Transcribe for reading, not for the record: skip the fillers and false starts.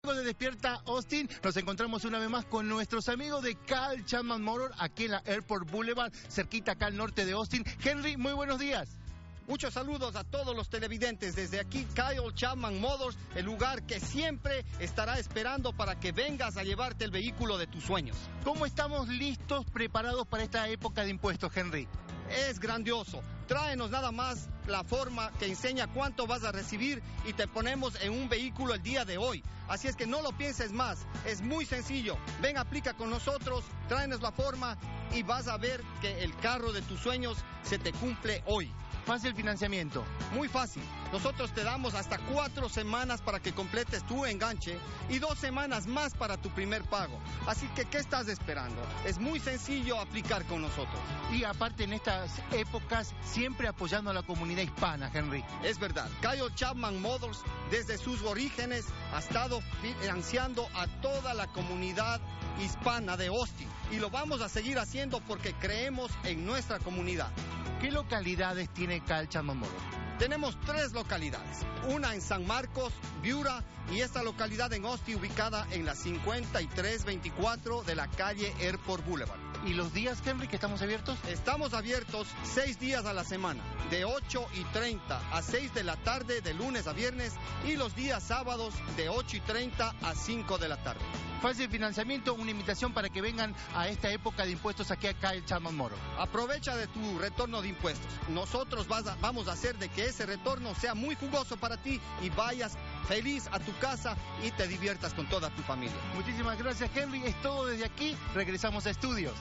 De Despierta Austin, nos encontramos una vez más con nuestros amigos de Carl Chapman Motors aquí en la Airport Boulevard, cerquita acá al norte de Austin. Henry, muy buenos días. Muchos saludos a todos los televidentes. Desde aquí, Kyle Chapman Motors, el lugar que siempre estará esperando para que vengas a llevarte el vehículo de tus sueños. ¿Cómo estamos listos, preparados para esta época de impuestos, Henry? Es grandioso. Tráenos nada más la forma que enseña cuánto vas a recibir y te ponemos en un vehículo el día de hoy. Así es que no lo pienses más, es muy sencillo. Ven, aplica con nosotros, tráenos la forma y vas a ver que el carro de tus sueños se te cumple hoy. Fácil financiamiento. Muy fácil. Nosotros te damos hasta 4 semanas para que completes tu enganche y 2 semanas más para tu primer pago. Así que, ¿qué estás esperando? Es muy sencillo aplicar con nosotros. Y aparte en estas épocas, siempre apoyando a la comunidad hispana, Henry. Es verdad. Kyle Chapman Motors, desde sus orígenes, ha estado financiando a toda la comunidad hispana de Austin. Y lo vamos a seguir haciendo porque creemos en nuestra comunidad. ¿Qué localidades tiene Carl Chapman Motors? Tenemos 3 localidades, una en San Marcos, Viura, y esta localidad en Austin ubicada en la 5324 de la calle Airport Boulevard. ¿Y los días, Henry, que estamos abiertos? Estamos abiertos 6 días a la semana, de 8:30 a 6 de la tarde, de lunes a viernes, y los días sábados de 8:30 a 5 de la tarde. Fácil financiamiento, una invitación para que vengan a esta época de impuestos aquí a Carl Chapman Motors. Aprovecha de tu retorno de impuestos. Nosotros vamos a hacer de que ese retorno sea muy jugoso para ti y vayas feliz a tu casa y te diviertas con toda tu familia. Muchísimas gracias, Henry. Es todo desde aquí. Regresamos a estudios.